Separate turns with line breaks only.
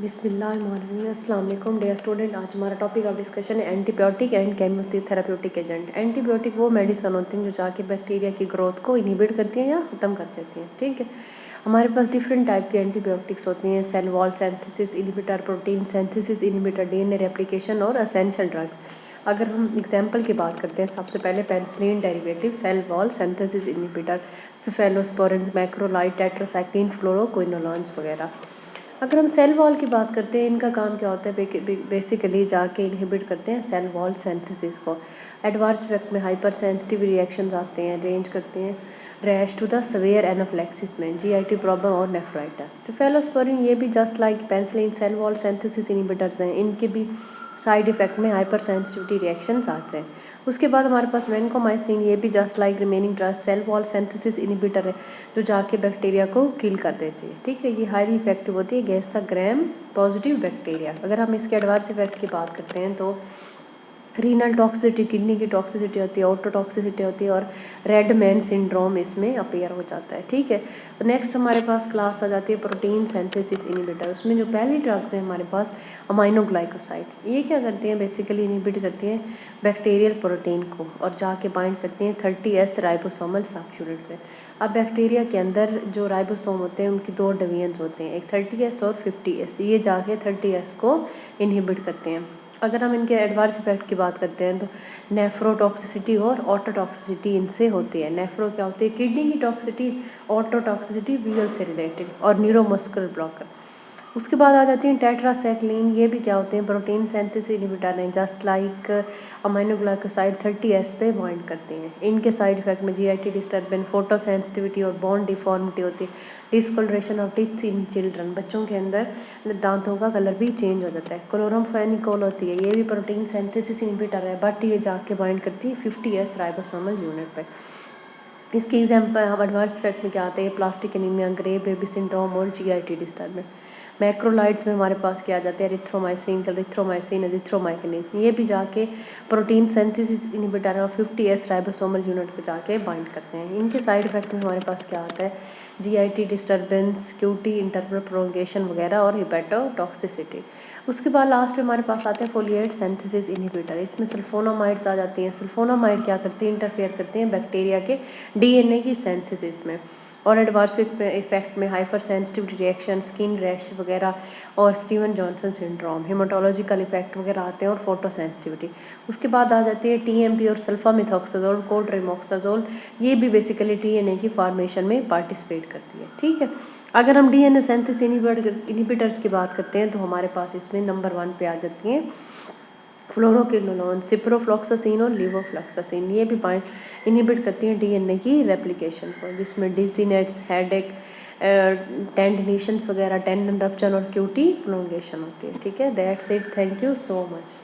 बिस्मिल्लाहिर्रहमानिर्रहीम। अस्सलाम वालेकुम डियर स्टूडेंट। आज हमारा टॉपिक ऑफ डिस्कशन है antibiotic and chemotherapeutic agent. Antibiotic वो मेडिसिन होती हैं जो जाके बैक्टीरिया की ग्रोथ को इनहिबिट करती हैं या ख़त्म कर देती हैं। ठीक है, हमारे पास डिफरेंट टाइप की एंटीबायोटिक्स होती हैं। Cell wall synthesis inhibitor, protein synthesis inhibitor, DNA replication और एसेंशियल ड्रग्स। अगर हम एग्जाम्पल की बात करते हैं, सबसे पहले penicillin derivative, cell wall synthesis inhibitor, cephalosporins, macrolide, tetracycline, fluoroquinolones वगैरह। अगर हम सेल वॉल की बात करते हैं, इनका काम क्या होता है, बेसिकली जाके इनहिबिट करते हैं सेल वॉल सिंथेसिस को। एडवर्स इफेक्ट में हाइपर सेंसिटिव रिएक्शंस आते हैं, रेंज करते हैं rash to the severe anaphylaxis में, जीआईटी प्रॉब्लम और नेफ्राइटिस। सेफेलोस्पोरिन ये भी just like penicillin cell wall synthesis inhibitors हैं, इनके भी साइड इफेक्ट में हाइपर सेंसिटिविटी रिएक्शंस आते हैं। उसके बाद हमारे पास वेंकोमाइसिन, ये भी just like remaining drugs cell wall synthesis inhibitor है जो जाके बैक्टीरिया को किल कर देती है। ठीक है, ये हाईली इफेक्टिव होती है against the gram positive bacteria. अगर हम इसके एडवर्स इफेक्ट की बात करते हैं तो रीनल टॉक्सिसिटी, किडनी की टॉक्सिसिटी होती है, ऑटोटॉक्सिसिटी होती है और रेड मैन सिंड्रोम इसमें अपेयर हो जाता है। ठीक है, तो नेक्स्ट हमारे पास क्लास आ जाती है प्रोटीन सिंथेसिस इनहिबिटर। उसमें जो पहली ड्रग्स हैं हमारे पास अमाइनोग्लाइकोसाइड, ये क्या करती हैं, बेसिकली इनहिबिट करती हैं बैक्टीरियल प्रोटीन को और जाके बाइंड करती हैं 30S राइबोसोमल सब यूनिट पे। अब बैक्टीरिया के अंदर जो राइबोसोम होते हैं उनकी दो डिवीजन्स होते हैं, एक 30S और 50S। ये जाके 30S को इनहिबिट करते हैं। अगर हम इनके एडवर्स इफेक्ट की बात करते हैं तो नेफ्रोटॉक्सिसिटी और ऑटोटॉक्सिसिटी इनसे होती है। नेफ्रो क्या होती है, किडनी की टॉक्सिसिटी, ऑटोटॉक्सिसिटी वीगल से रिलेटेड और न्यूरोमस्कुलर ब्लॉकर। उसके बाद आ जाती हैं टेट्रासाइक्लिन, ये भी क्या होते हैं, प्रोटीन सिंथेसिस इनहिबिटर हैं, जस्ट लाइक अमाइनोग्लाइकोसाइड 30S पे बाइंड करते हैं। इनके साइड इफेक्ट में जीआईटी डिस्टर्बेंस, फोटोसेंसिटिविटी और बोन डिफॉर्मिटी होती है, discolouration of teeth in children, बच्चों के अंदर दांतों का कलर भी चेंज हो जाता है। क्लोरमफेनिकोल होती है, ये भी प्रोटीन सिंथेसिस इनहिबिटर है बट ये जाके बाइंड करती है 50S राइबोसोमल यूनिट पे। इसके एग्जाम्पल हम एडवर्स इफेक्ट में क्या आते हैं, plastic anaemia, grey baby syndrome और जीआईटी डिस्टर्बेंस। मैक्रोलाइड्स में हमारे पास क्या आ जाते हैं, एरिथ्रोमाइसिन, एजिथ्रोमाइसिन, ये भी जाके प्रोटीन सिंथेसिस इनहिबिटर और 50S राइबोसोमल यूनिट को जाके बाइंड करते हैं। इनके साइड इफेक्ट में हमारे पास क्या आता है, GIT disturbance, QT interval prolongation वगैरह और हिपेटोटॉक्सिसिटी। उसके बाद लास्ट में हमारे पास आते हैं फोलिएट सिंथेसिस इनहिबिटर। इसमें सल्फोनामाइड्स आ जाती हैं। सल्फोनामाइड क्या करती है, इंटरफेयर करते हैं बैक्टीरिया के डीएनए की सिंथेसिस में और एडवर्स इफेक्ट में hyper sensitive reaction, skin rash वगैरह और Steven Johnson syndrome, haematological effect वगैरह आते हैं और फोटोसेंसिटिविटी। उसके बाद आ जाती है टीएमपी और सल्फामिथॉक्साजोल, कोड्रिमोक्साजोल, ये भी बेसिकली डीएनए की फॉर्मेशन में पार्टिसिपेट करती है। ठीक है, अगर हम डीएनए सिंथेसिस इनहिबिटर्स की बात करते हैं तो हमारे पास इसमें नंबर 1 पे आ जाती हैं फ्लोरोक्विनोलोन, सिप्रोफ्लॉक्सासिन और लीवोफ्लॉक्सासिन, ये भी बाइंड इनहिबिट करती हैं डीएनए की रेप्लिकेशन को, जिसमें डिजीनेट्स, हेडेक, टेंडनेशन वगैरह, टेंडन रप्चर और क्यूटी प्रोलॉन्गेशन होती है। ठीक है, that's it, thank you so much.